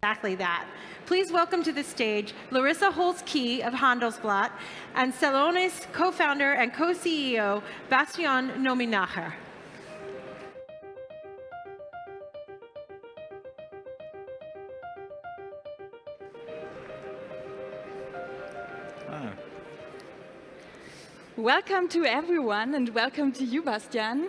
exactly that. Please welcome to the stage Larissa Holz-Key of Handelsblatt and Celonis co-founder and co-CEO Bastian Nominacher. Welcome to everyone and welcome to you, Bastian.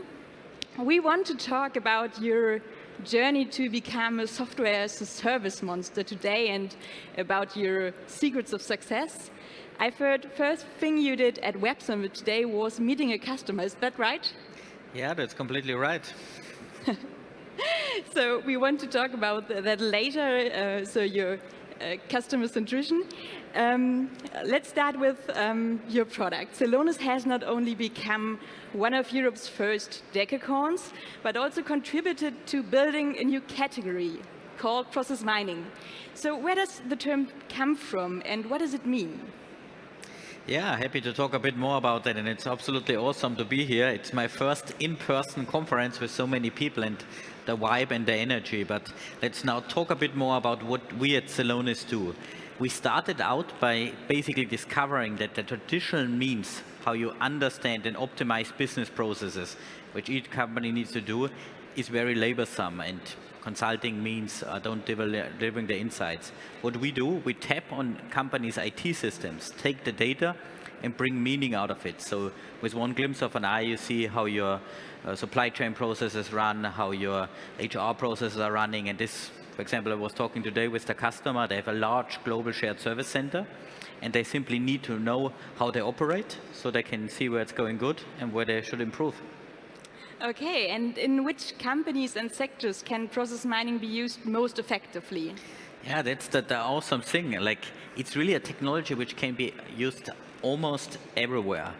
We want to talk about your journey to become a software as a service monster today and about your secrets of success. I've heard first thing you did at Web Summit today was meeting a customer, is that right? Yeah, that's completely right. So we want to talk about that later, so your customer centration. Let's start with your product. Celonis has not only become one of Europe's first decacorns, but also contributed to building a new category called process mining. So where does the term come from and what does it mean? Yeah, happy to talk a bit more about that, and it's absolutely awesome to be here. It's my first in-person conference with so many people and the vibe and the energy, but let's now talk a bit more about what we at Celonis do. We started out by basically discovering that the traditional means how you understand and optimize business processes, which each company needs to do, is very laborsome, and consulting means don't delivering the insights. What we do, we tap on companies' IT systems, take the data and bring meaning out of it. So with one glimpse of an eye, you see how your supply chain processes run, how your HR processes are running. And this, for example, I was talking today with the customer. They have a large global shared service center, and they simply need to know how they operate so they can see where it's going good and where they should improve. Okay, and in which companies and sectors can process mining be used most effectively? Yeah, that's the awesome thing. Like, it's really a technology which can be used almost everywhere.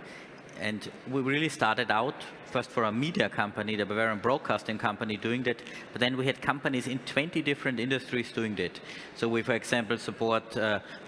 And we really started out first for a media company, the Bavarian Broadcasting Company, doing that. But then we had companies in 20 different industries doing that. So we, for example, support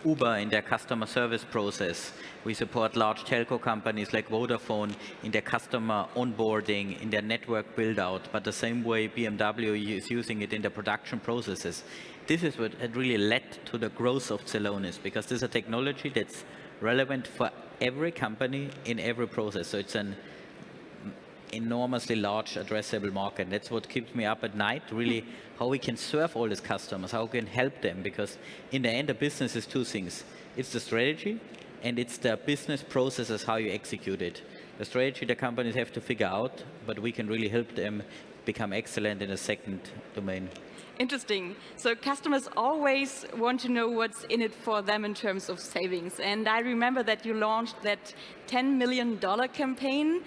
Uber in their customer service process. We support large telco companies like Vodafone in their customer onboarding, in their network build-out. But the same way BMW is using it in the production processes. This is what had really led to the growth of Celonis, because this is a technology that's relevant for every company in every process. So it's an enormously large addressable market. That's what keeps me up at night, really, how we can serve all these customers, how we can help them, because in the end, the business is two things. It's the strategy and it's the business processes, how you execute it. The strategy the companies have to figure out, but we can really help them become excellent in a second domain. Interesting. So customers always want to know what's in it for them in terms of savings. And I remember that you launched that $10 million campaign,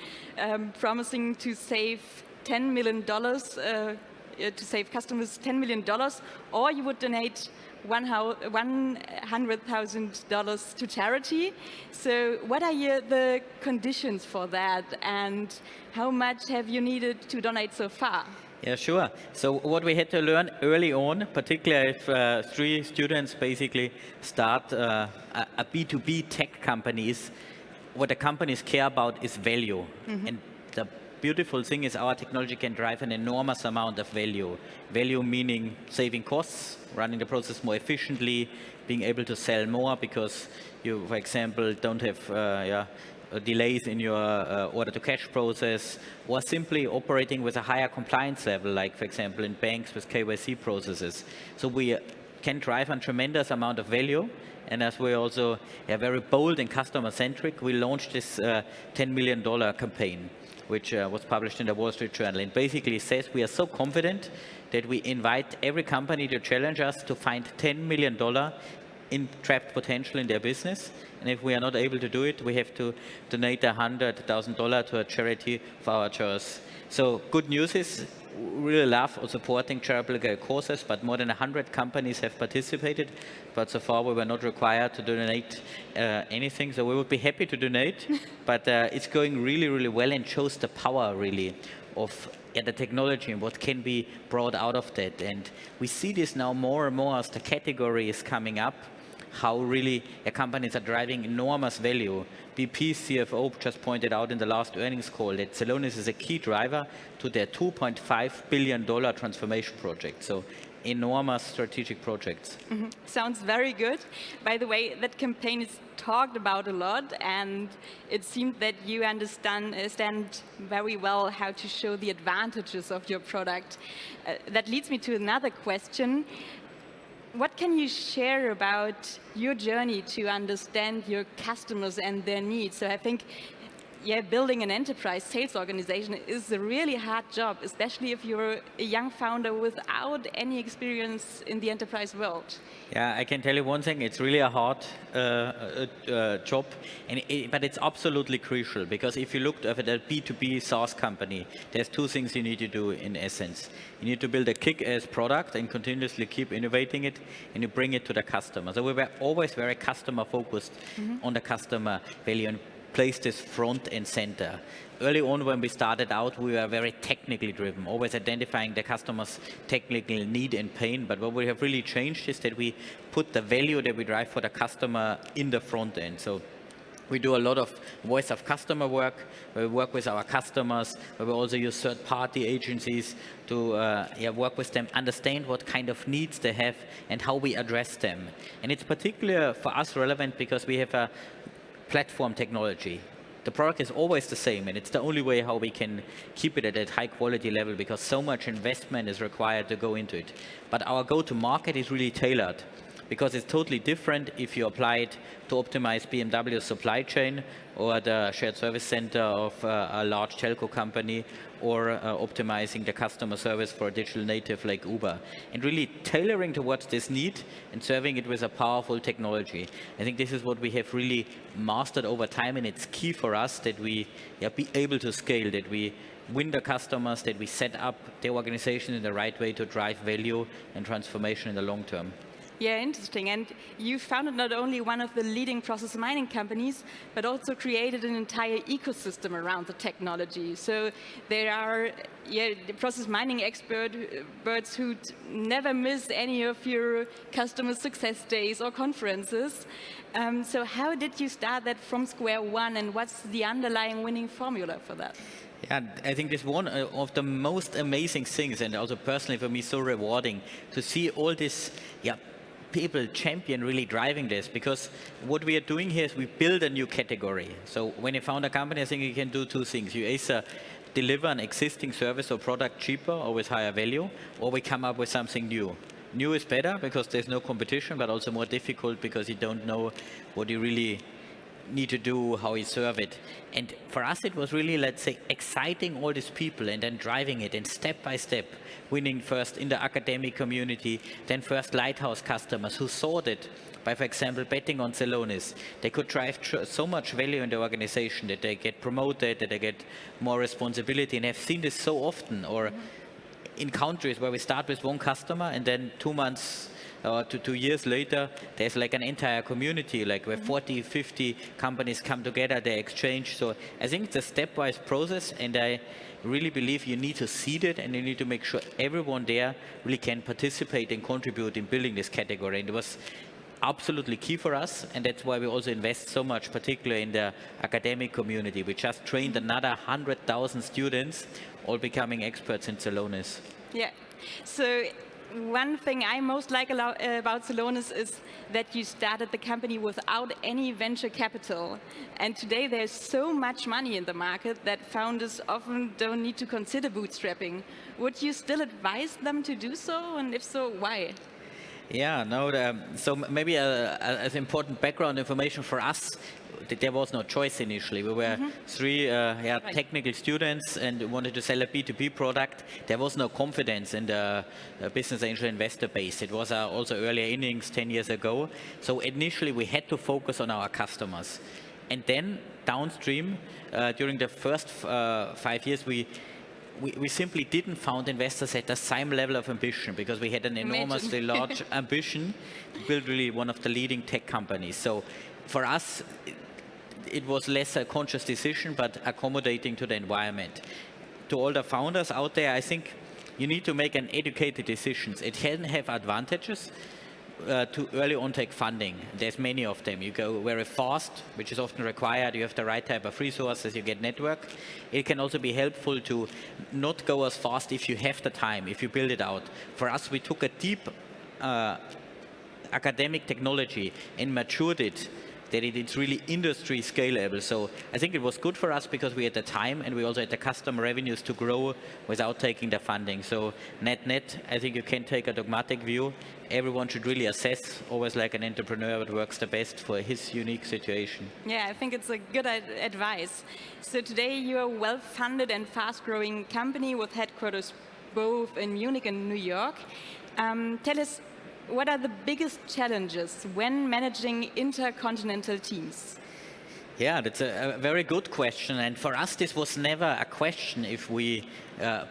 promising to save $10 million, to save customers $10 million, or you would donate $100,000 to charity. So what are the conditions for that, and how much have you needed to donate so far? Yeah, sure. So what we had to learn early on, particularly if 3 students basically start a B2B tech companies, what the companies care about is value. Mm-hmm. And the beautiful thing is our technology can drive an enormous amount of value. Value meaning saving costs, running the process more efficiently, being able to sell more because you, for example, don't have delays in your order-to-cash process, or simply operating with a higher compliance level, like, for example, in banks with KYC processes. So we can drive a tremendous amount of value, and as we're also very bold and customer-centric, we launched this $10 million campaign, which was published in the Wall Street Journal. And basically says we are so confident that we invite every company to challenge us to find $10 million in trapped potential in their business. And if we are not able to do it, we have to donate $100,000 to a charity for our chairs. So good news is we really love supporting charitable causes, but more than 100 companies have participated. But so far we were not required to donate anything. So we would be happy to donate, but it's going really, really well and shows the power really of the technology and what can be brought out of that. And we see this now more and more as the category is coming up, how really companies are driving enormous value. BP's CFO just pointed out in the last earnings call that Celonis is a key driver to their $2.5 billion transformation project. So enormous strategic projects. Sounds very good. By the way, that campaign is talked about a lot, and it seems that you understand very well how to show the advantages of your product. That leads me to another question. What can you share about your journey to understand your customers and their needs? So I think, yeah, building an enterprise sales organization is a really hard job, especially if you're a young founder without any experience in the enterprise world. Yeah, I can tell you one thing, it's really a hard job, but it's absolutely crucial, because if you look at a B2B SaaS company, there's two things you need to do in essence. You need to build a kick-ass product and continuously keep innovating it, and you bring it to the customer. So we were always very customer focused on the customer value and placed this front and center. Early on when we started out, we were very technically driven, always identifying the customer's technical need and pain. But what we have really changed is that we put the value that we drive for the customer in the front end. So we do a lot of voice of customer work. We work with our customers, but we also use third-party agencies to work with them, understand what kind of needs they have and how we address them. And it's particularly for us relevant because we have a platform technology. The product is always the same, and it's the only way how we can keep it at that high quality level, because so much investment is required to go into it. But our go-to-market is really tailored, because it's totally different if you apply it to optimize BMW's supply chain or the shared service center of a large telco company, or optimizing the customer service for a digital native like Uber. And really tailoring towards this need and serving it with a powerful technology. I think this is what we have really mastered over time, and it's key for us that we be able to scale, that we win the customers, that we set up the organization in the right way to drive value and transformation in the long term. Yeah, interesting. And you founded not only one of the leading process mining companies, but also created an entire ecosystem around the technology. So there are the process mining experts who never miss any of your customer success days or conferences. So how did you start that from square one, and what's the underlying winning formula for that? Yeah, I think this one of the most amazing things, and also personally for me so rewarding, to see all this people champion really driving this, because what we are doing here is we build a new category. So when you found a company, I think you can do two things. You either deliver an existing service or product cheaper or with higher value, or we come up with something new. New is better because there's no competition, but also more difficult because you don't know what you really need to do, how you serve it. And for us it was really, let's say, exciting all these people and then driving it, and step by step winning first in the academic community, then first lighthouse customers who saw that by, for example, betting on Celonis, they could drive so much value in the organization that they get promoted, that they get more responsibility, and have seen this so often. Or in countries where we start with one customer and then 2 months to 2 years later, there's like an entire community, like where 40, 50 companies come together, they exchange. So I think it's a stepwise process, and I really believe you need to seed it, and you need to make sure everyone there really can participate and contribute in building this category. And it was absolutely key for us, and that's why we also invest so much, particularly in the academic community. We just trained another 100,000 students, all becoming experts in Celonis. Yeah. So one thing I most like about Celonis is that you started the company without any venture capital. And today there's so much money in the market that founders often don't need to consider bootstrapping. Would you still advise them to do so? And if so, why? Yeah, no, so maybe as important background information for us, there was no choice initially. We were three technical students and wanted to sell a B2B product. There was no confidence in the business angel investor base. It was also earlier innings 10 years ago. So initially we had to focus on our customers. And then downstream, during the first 5 years, we simply didn't find investors at the same level of ambition, because we had an enormously large ambition to build really one of the leading tech companies. So for us, it was less a conscious decision, but accommodating to the environment. To all the founders out there, I think you need to make an educated decisions. It can have advantages, to early on take funding. There's many of them. You go very fast, which is often required. You have the right type of resources. You get network. It can also be helpful to not go as fast if you have the time, if you build it out. For us, we took a deep academic technology and matured it, that it's really industry scalable. So I think it was good for us because we had the time and we also had the customer revenues to grow without taking the funding. So net, I think you can take a dogmatic view. Everyone should really assess, always like an entrepreneur, what works the best for his unique situation. Yeah, I think it's a good advice. So today you're a well-funded and fast-growing company with headquarters both in Munich and New York. Tell us, what are the biggest challenges when managing intercontinental teams? Yeah, that's a very good question. And for us, this was never a question if we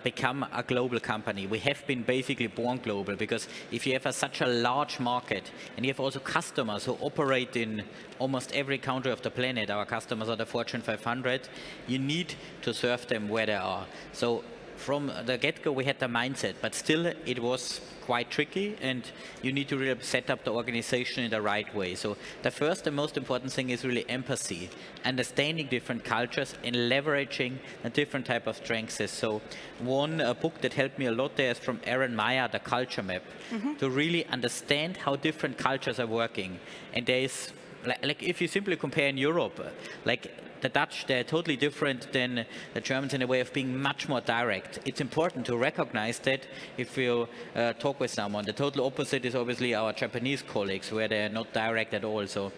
become a global company. We have been basically born global because if you have such a large market and you have also customers who operate in almost every country of the planet, our customers are the Fortune 500, you need to serve them where they are. So from the get-go, we had the mindset, but still it was quite tricky, and you need to really set up the organization in the right way. So the first and most important thing is really empathy, understanding different cultures and leveraging a different type of strengths. So one book that helped me a lot there is from Aaron Meyer, The Culture Map, to really understand how different cultures are working. And there is, like if you simply compare in Europe, like the Dutch, they're totally different than the Germans in a way of being much more direct. It's important to recognize that if you talk with someone. The total opposite is obviously our Japanese colleagues, where they're not direct at all. So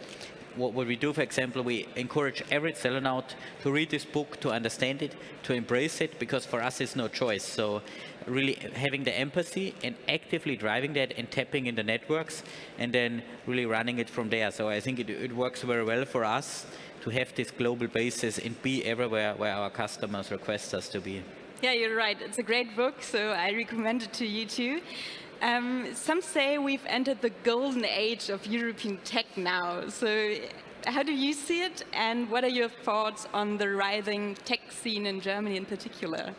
what we do, for example, we encourage every sellout to read this book, to understand it, to embrace it, because for us it's no choice. So really having the empathy and actively driving that and tapping in the networks and then really running it from there. So I think it works very well for us to have this global basis and be everywhere where our customers request us to be. Yeah, you're right. It's a great book, so I recommend it to you too. Some say we've entered the golden age of European tech now. So how do you see it, and what are your thoughts on the rising tech scene in Germany in particular?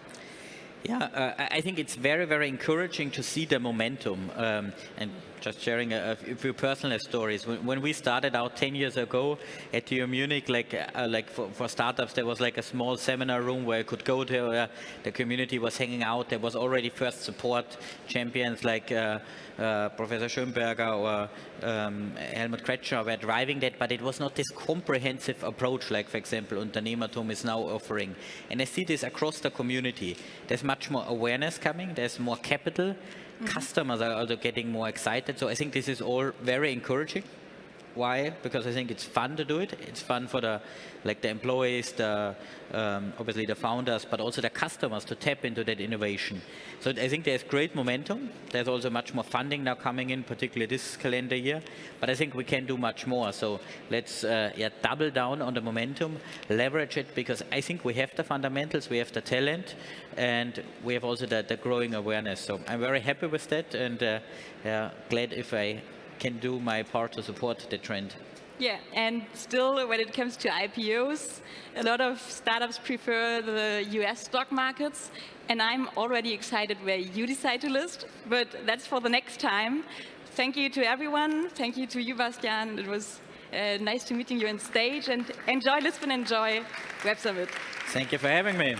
Yeah, I think it's very, very encouraging to see the momentum. And just sharing a few personal stories. When we started out 10 years ago at TU Munich, like for startups, there was like a small seminar room where you could go to, where the community was hanging out. There was already first support champions like Professor Schönberger or Helmut Kretschmer were driving that, but it was not this comprehensive approach like, for example, Unternehmertum is now offering. And I see this across the community. There's much more awareness coming, there's more capital, customers are also getting more excited. So I think this is all very encouraging. Why? Because I think it's fun to do it. It's fun for the employees, obviously the founders, but also the customers to tap into that innovation. So I think there's great momentum. There's also much more funding now coming in, particularly this calendar year. But I think we can do much more. So let's double down on the momentum, leverage it, because I think we have the fundamentals, we have the talent, and we have also the growing awareness. So I'm very happy with that, and glad if I can do my part to support the trend. Yeah, and still when it comes to IPOs, a lot of startups prefer the US stock markets, and I'm already excited where you decide to list, but that's for the next time. Thank you to everyone. Thank you to you, Bastian. It was nice to meeting you on stage, and enjoy Lisbon, enjoy Web Summit. Thank you for having me.